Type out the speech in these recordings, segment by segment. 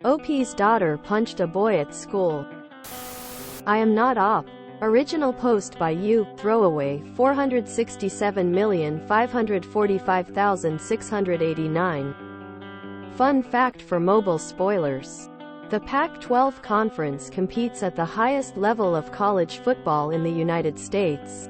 OP's daughter punched a boy at school. I am not op. Original post by you, throwaway, 467,545,689. Fun fact for mobile spoilers. The Pac-12 Conference competes at the highest level of college football in the United States.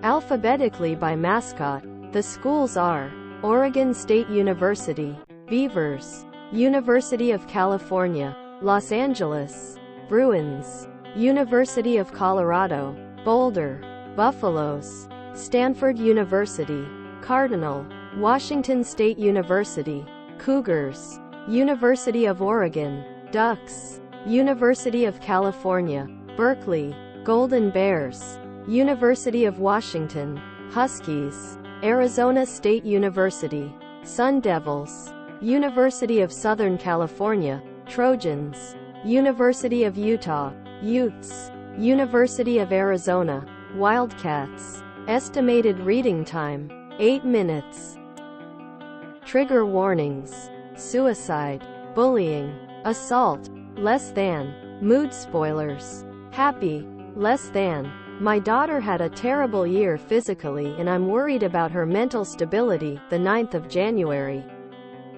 Alphabetically by mascot, the schools are Oregon State University, Beavers, University of California, Los Angeles, Bruins, University of Colorado, Boulder, Buffaloes, Stanford University, Cardinal, Washington State University, Cougars, University of Oregon, Ducks, University of California, Berkeley, Golden Bears, University of Washington, Huskies, Arizona State University, Sun Devils, University of Southern California, Trojans, University of Utah, Utes, University of Arizona, Wildcats. Estimated reading time, 8 minutes. Trigger warnings: suicide, bullying, assault, less than, mood spoilers, happy, less than. My daughter had a terrible year physically and I'm worried about her mental stability. The 9th of January,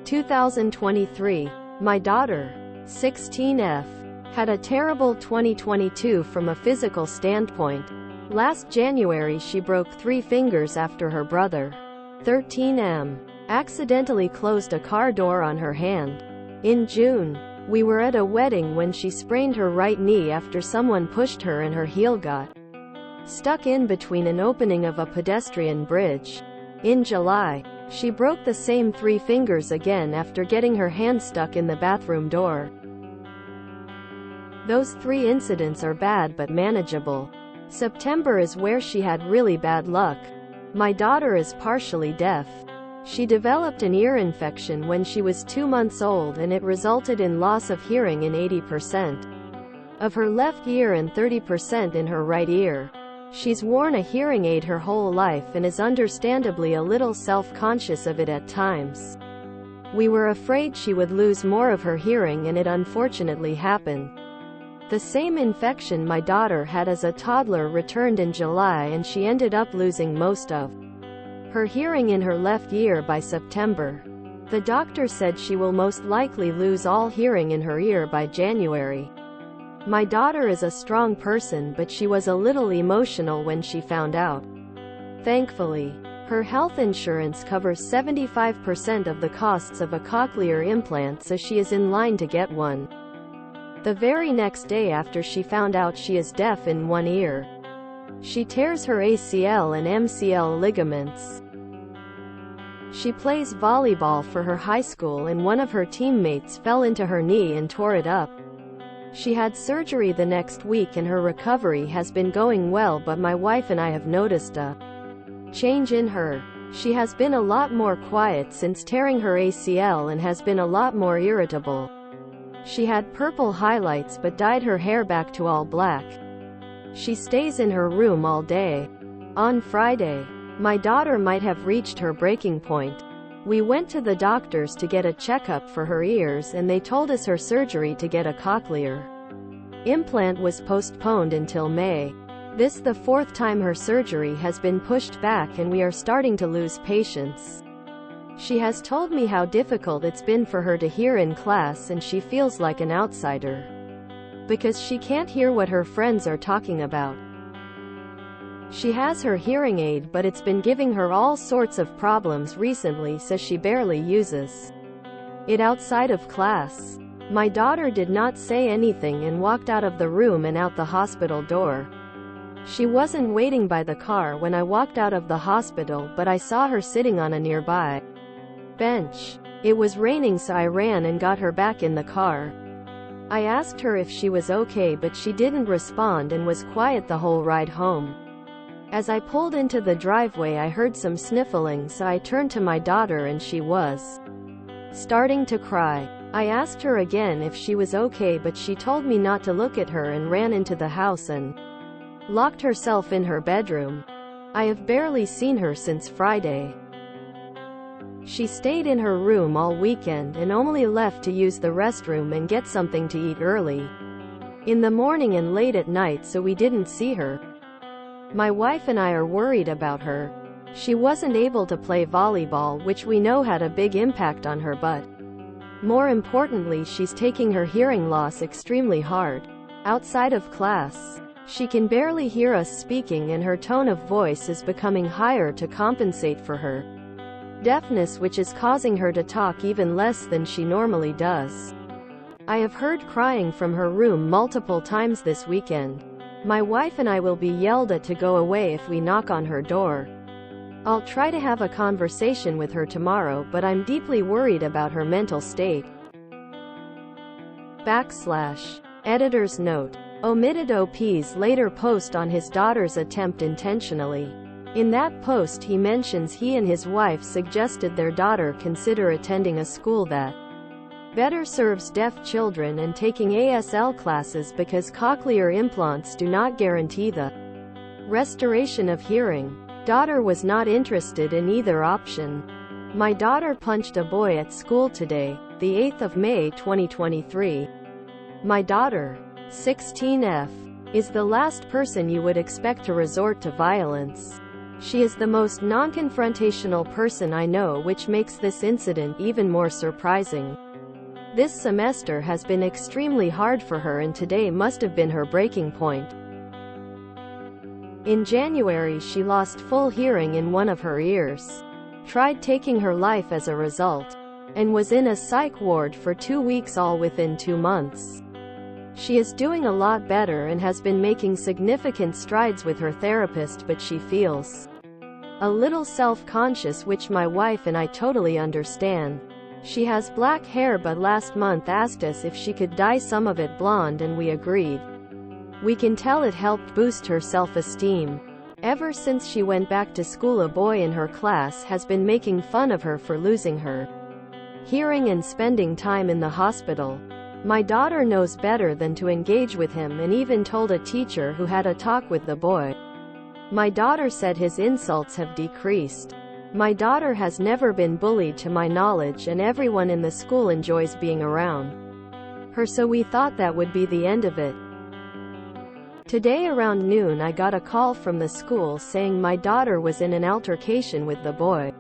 2023. My daughter, 16F, had a terrible 2022 from a physical standpoint. Last January she broke 3 fingers after her brother, 13M, accidentally closed a car door on her hand. In June, we were at a wedding when she sprained her right knee after someone pushed her and her heel got stuck in between an opening of a pedestrian bridge. In July, she broke the same 3 fingers again after getting her hand stuck in the bathroom door. Those 3 incidents are bad but manageable. September is where she had really bad luck. My daughter is partially deaf. She developed an ear infection when she was 2 months old and it resulted in loss of hearing in 80% of her left ear and 30% in her right ear. She's worn a hearing aid her whole life and is understandably a little self-conscious of it at times. We were afraid she would lose more of her hearing and it unfortunately happened. The same infection my daughter had as a toddler returned in July and she ended up losing most of her hearing in her left ear by September. The doctor said she will most likely lose all hearing in her ear by January. My daughter is a strong person but she was a little emotional when she found out. Thankfully, her health insurance covers 75% of the costs of a cochlear implant, so she is in line to get one. The very next day after she found out she is deaf in one ear, she tears her ACL and MCL ligaments. She plays volleyball for her high school and one of her teammates fell into her knee and tore it up. She had surgery the next week and her recovery has been going well, but my wife and I have noticed a change in her. She has been a lot more quiet since tearing her ACL and has been a lot more irritable. She had purple highlights but dyed her hair back to all black. She stays in her room all day. On Friday, my daughter might have reached her breaking point. We went to the doctors to get a checkup for her ears and they told us her surgery to get a cochlear implant was postponed until May. This the 4th time her surgery has been pushed back and we are starting to lose patience. She has told me how difficult it's been for her to hear in class and she feels like an outsider because she can't hear what her friends are talking about. She has her hearing aid but it's been giving her all sorts of problems recently, so she barely uses it outside of class. My daughter did not say anything and walked out of the room and out the hospital door. She wasn't waiting by the car when I walked out of the hospital, but I saw her sitting on a nearby bench. It was raining, so I ran and got her back in the car. I asked her if she was okay but she didn't respond and was quiet the whole ride home. As I pulled into the driveway I heard some sniffling, so I turned to my daughter and she was starting to cry. I asked her again if she was okay but she told me not to look at her and ran into the house and locked herself in her bedroom. I have barely seen her since Friday. She stayed in her room all weekend and only left to use the restroom and get something to eat early in the morning and late at night, so we didn't see her. My wife and I are worried about her. She wasn't able to play volleyball, which we know had a big impact on her, but more importantly, she's taking her hearing loss extremely hard. Outside of class, she can barely hear us speaking and her tone of voice is becoming higher to compensate for her deafness, which is causing her to talk even less than she normally does. I have heard crying from her room multiple times this weekend. My wife and I will be yelled at to go away if we knock on her door. I'll try to have a conversation with her tomorrow, but I'm deeply worried about her mental state. Editor's note. Omitted OP's later post on his daughter's attempt intentionally. In that post he mentions he and his wife suggested their daughter consider attending a school that better serves deaf children and taking ASL classes because cochlear implants do not guarantee the restoration of hearing. Daughter was not interested in either option. My daughter punched a boy at school today, the 8th of May 2023. My daughter, 16F, is the last person you would expect to resort to violence. She is the most non-confrontational person I know, which makes this incident even more surprising. This semester has been extremely hard for her and today must have been her breaking point. In January she lost full hearing in one of her ears, tried taking her life as a result, and was in a psych ward for 2 weeks, all within 2 months. She is doing a lot better and has been making significant strides with her therapist, but she feels a little self-conscious, which my wife and I totally understand. She has black hair, but last month asked us if she could dye some of it blonde and we agreed. We can tell it helped boost her self-esteem. Ever since she went back to school, a boy in her class has been making fun of her for losing her hearing and spending time in the hospital. My daughter knows better than to engage with him and even told a teacher who had a talk with the boy. My daughter said his insults have decreased. My daughter has never been bullied to my knowledge, and everyone in the school enjoys being around her, so we thought that would be the end of it. Today around noon I got a call from the school saying my daughter was in an altercation with the boy.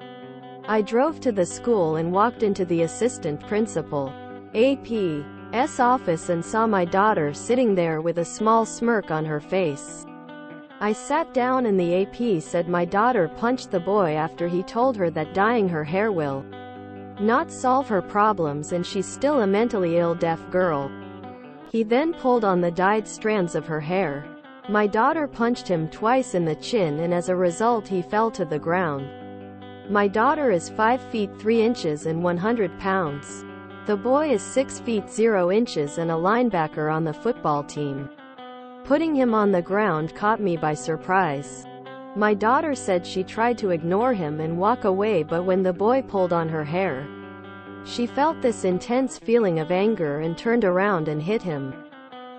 I drove to the school and walked into the assistant principal, AP's office and saw my daughter sitting there with a small smirk on her face. I sat down and the AP said my daughter punched the boy after he told her that dyeing her hair will not solve her problems and she's still a mentally ill deaf girl. He then pulled on the dyed strands of her hair. My daughter punched him twice in the chin and as a result he fell to the ground. My daughter is 5 feet 3 inches and 100 pounds. The boy is 6 feet 0 inches and a linebacker on the football team. Putting him on the ground caught me by surprise. My daughter said she tried to ignore him and walk away, but when the boy pulled on her hair, she felt this intense feeling of anger and turned around and hit him.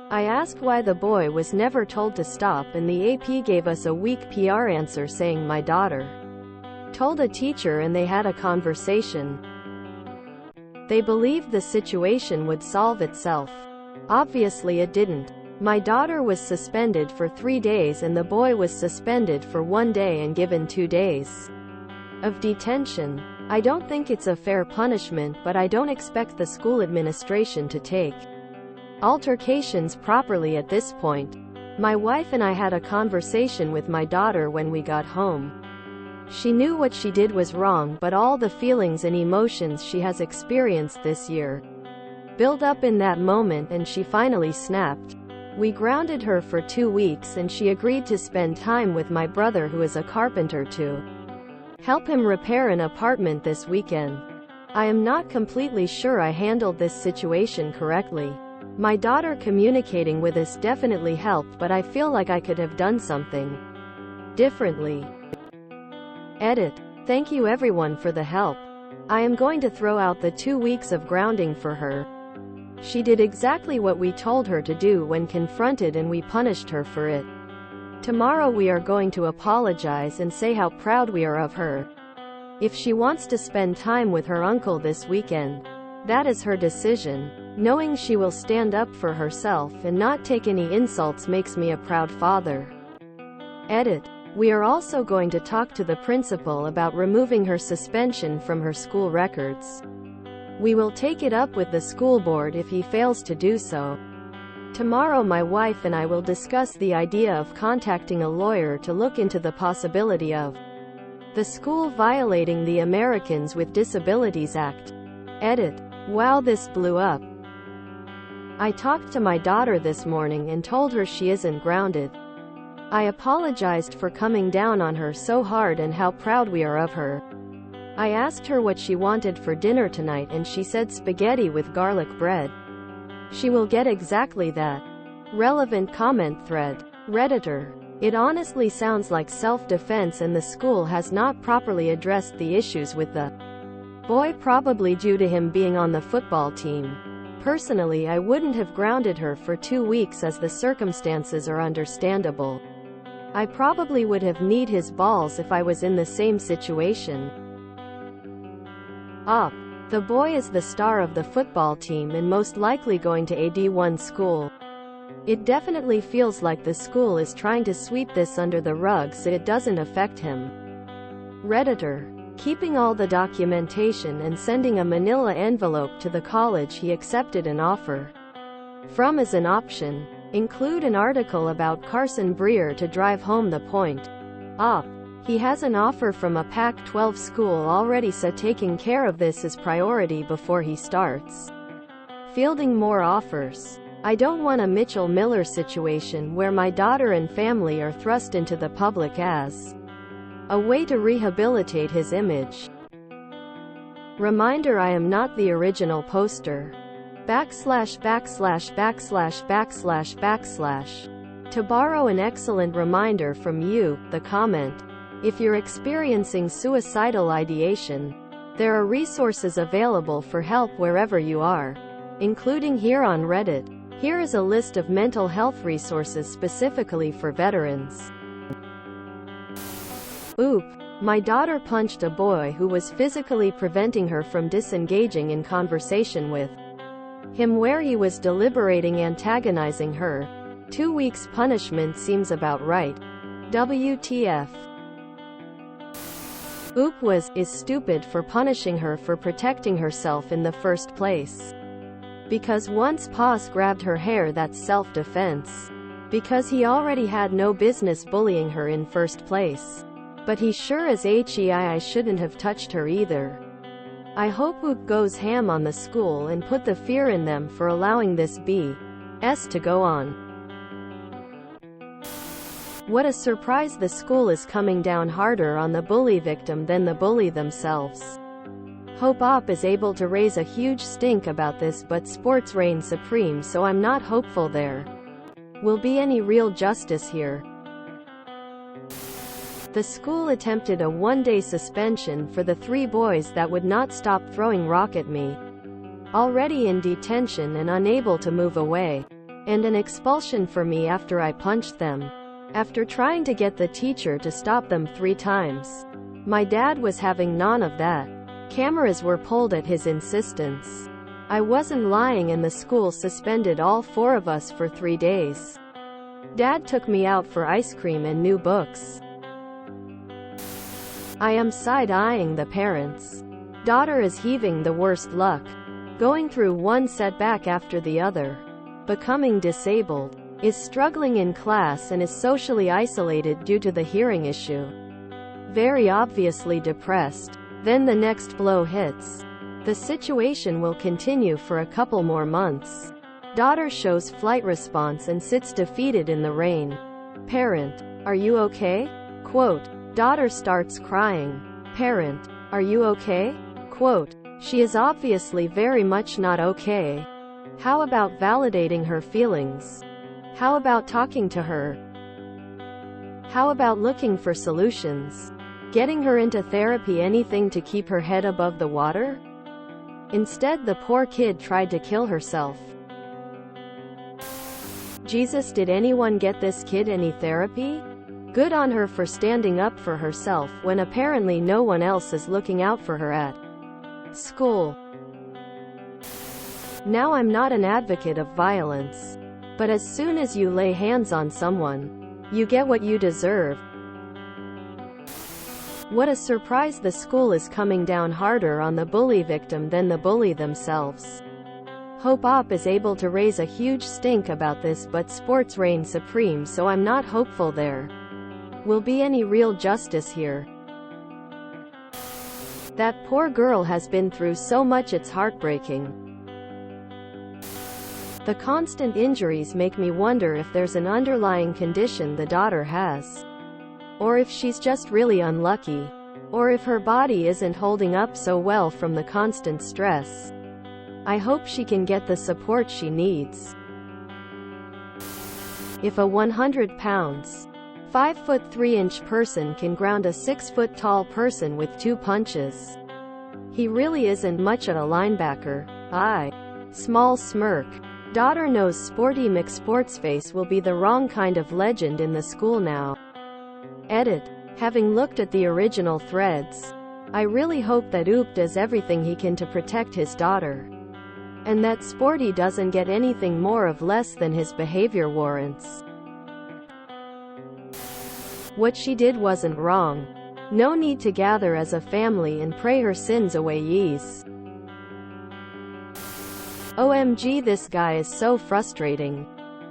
I asked why the boy was never told to stop, and the AP gave us a weak PR answer saying my daughter told a teacher and they had a conversation. They believed the situation would solve itself. Obviously it didn't. My daughter was suspended for 3 days and the boy was suspended for 1 day and given 2 days of detention. I don't think it's a fair punishment, but I don't expect the school administration to take altercations properly at this point. My wife and I had a conversation with my daughter when we got home. She knew what she did was wrong, but all the feelings and emotions she has experienced this year built up in that moment and she finally snapped. We grounded her for 2 weeks and she agreed to spend time with my brother, who is a carpenter, to help him repair an apartment this weekend. I am not completely sure I handled this situation correctly. My daughter communicating with us definitely helped, but I feel like I could have done something differently. Edit. Thank you everyone for the help. I am going to throw out the 2 weeks of grounding for her. She did exactly what we told her to do when confronted and we punished her for it. Tomorrow we are going to apologize and say how proud we are of her. If she wants to spend time with her uncle this weekend, that is her decision. Knowing she will stand up for herself and not take any insults makes me a proud father. Edit. We are also going to talk to the principal about removing her suspension from her school records. We will take it up with the school board if he fails to do so. Tomorrow my wife and I will discuss the idea of contacting a lawyer to look into the possibility of the school violating the Americans with Disabilities Act. Edit. Wow, this blew up. I talked to my daughter this morning and told her she isn't grounded. I apologized for coming down on her so hard and how proud we are of her. I asked her what she wanted for dinner tonight and she said spaghetti with garlic bread. She will get exactly that. Relevant comment thread. Redditor. It honestly sounds like self-defense and the school has not properly addressed the issues with the boy, probably due to him being on the football team. Personally, I wouldn't have grounded her for 2 weeks as the circumstances are understandable. I probably would have kneed his balls if I was in the same situation. Up. The boy is the star of the football team and most likely going to a D1 school. It definitely feels like the school is trying to sweep this under the rug so it doesn't affect him. Redditor. Keeping all the documentation and sending a manila envelope to the college he accepted an offer from as an option. Include an article about Carson Breer to drive home the point. Up. He has an offer from a Pac-12 school already, so taking care of this is priority before he starts fielding more offers. I don't want a Mitchell Miller situation where my daughter and family are thrust into the public as a way to rehabilitate his image. Reminder: I am not the original poster. // To borrow an excellent reminder from you, the comment. If you're experiencing suicidal ideation, there are resources available for help wherever you are, including here on Reddit. Here is a list of mental health resources specifically for veterans. Oop. My daughter punched a boy who was physically preventing her from disengaging in conversation with him where he was deliberating antagonizing her. 2 weeks punishment seems about right. WTF. Oop is stupid for punishing her for protecting herself in the first place. Because once Paws grabbed her hair, that's self-defense. Because he already had no business bullying her in first place. But he sure as HEI shouldn't have touched her either. I hope Oop goes ham on the school and put the fear in them for allowing this BS to go on. What a surprise, the school is coming down harder on the bully victim than the bully themselves. Hope Op is able to raise a huge stink about this, but sports reign supreme, so I'm not hopeful there will be any real justice here. The school attempted a 1-day suspension for the 3 boys that would not stop throwing rock at me, already in detention and unable to move away, and an expulsion for me after I punched them, after trying to get the teacher to stop them 3 times. My dad was having none of that. Cameras were pulled at his insistence. I wasn't lying, and the school suspended all 4 of us for 3 days. Dad took me out for ice cream and new books. I am side-eyeing the parents. Daughter is heaving the worst luck, going through one setback after the other, becoming disabled, is struggling in class and is socially isolated due to the hearing issue. Very obviously depressed. Then the next blow hits. The situation will continue for a couple more months. Daughter shows flight response and sits defeated in the rain. Parent: are you okay? Quote. Daughter starts crying. Parent: are you okay? Quote. She is obviously very much not okay. How about validating her feelings? How about talking to her? How about looking for solutions? Getting her into therapy, anything to keep her head above the water? Instead, the poor kid tried to kill herself. Jesus, did anyone get this kid any therapy? Good on her for standing up for herself when apparently no one else is looking out for her at school. Now, I'm not an advocate of violence, but as soon as you lay hands on someone, you get what you deserve. What a surprise, the school is coming down harder on the bully victim than the bully themselves. Hope Op is able to raise a huge stink about this, but sports reign supreme, so I'm not hopeful there will be any real justice here. That poor girl has been through so much, it's heartbreaking. The constant injuries make me wonder if there's an underlying condition the daughter has, or if she's just really unlucky, or if her body isn't holding up so well from the constant stress. I hope she can get the support she needs. If a 100 pounds, 5'3" person can ground a 6-foot-tall person with 2 punches, he really isn't much of a linebacker. Small smirk. Daughter knows Sporty McSportsface will be the wrong kind of legend in the school now. Edit. Having looked at the original threads, I really hope that Oop does everything he can to protect his daughter, and that Sporty doesn't get anything more of less than his behavior warrants. What she did wasn't wrong. No need to gather as a family and pray her sins away, yees. OMG, this guy is so frustrating.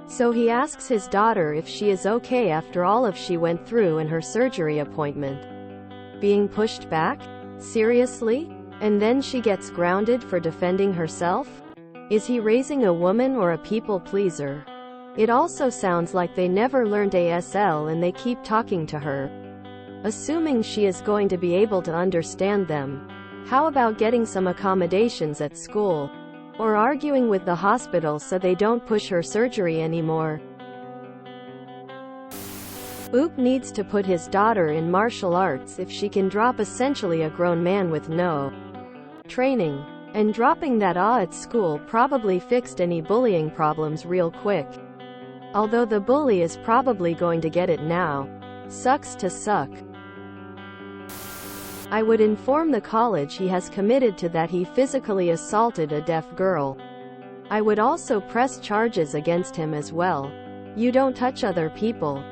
So he asks his daughter if she is okay after all of she went through and her surgery appointment being pushed back? Seriously? And then she gets grounded for defending herself? Is he raising a woman or a people pleaser? It also sounds like they never learned ASL and they keep talking to her, assuming she is going to be able to understand them. How about getting some accommodations at school? Or arguing with the hospital so they don't push her surgery anymore? Oop needs to put his daughter in martial arts if she can drop essentially a grown man with no training. And dropping that at school probably fixed any bullying problems real quick. Although the bully is probably going to get it now. Sucks to suck. I would inform the college he has committed to that he physically assaulted a deaf girl. I would also press charges against him as well. You don't touch other people.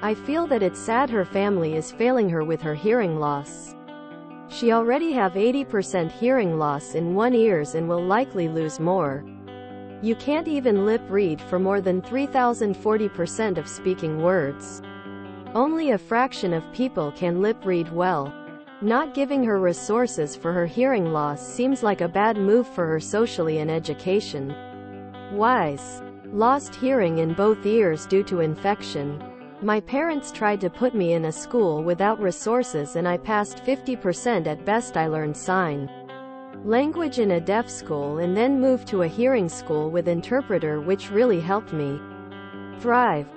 I feel that it's sad her family is failing her with her hearing loss. She already have 80% hearing loss in one ears and will likely lose more. You can't even lip read for more than 3,040% of speaking words. Only a fraction of people can lip read well. Not giving her resources for her hearing loss seems like a bad move for her socially and education wise. Lost hearing in both ears due to infection. My parents tried to put me in a school without resources and I passed 50% at best. I learned sign language in a deaf school and then moved to a hearing school with interpreter, which really helped me thrive.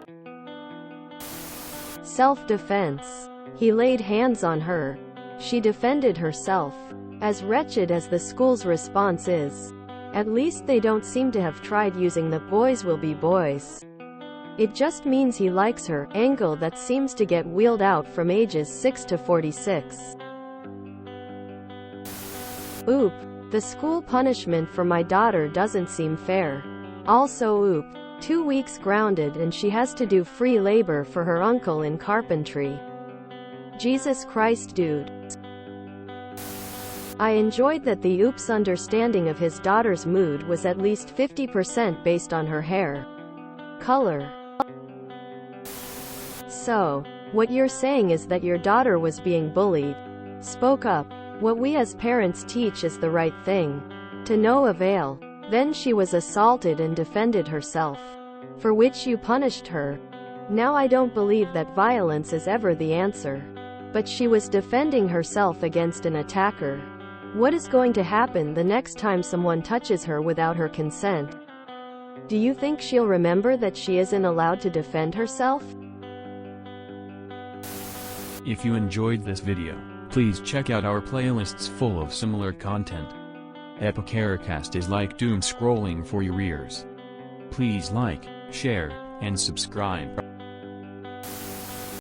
Self-defense. He laid hands on her. She defended herself. As wretched as the school's response is, at least they don't seem to have tried using the "boys will be boys. It just means he likes her" angle that seems to get wheeled out from ages 6 to 46. Oop. The school punishment for my daughter doesn't seem fair. Also oop. 2 weeks grounded and she has to do free labor for her uncle in carpentry. Jesus Christ, dude. I enjoyed that the Oop's understanding of his daughter's mood was at least 50% based on her hair color. So, what you're saying is that your daughter was being bullied. Spoke up. What we as parents teach is the right thing. To no avail. Then she was assaulted and defended herself, for which you punished her. Now I don't believe that violence is ever the answer. But she was defending herself against an attacker. What is going to happen the next time someone touches her without her consent? Do you think she'll remember that she isn't allowed to defend herself? If you enjoyed this video, please check out our playlists full of similar content. Epicaricast is like doom scrolling for your ears. Please like, share, and subscribe.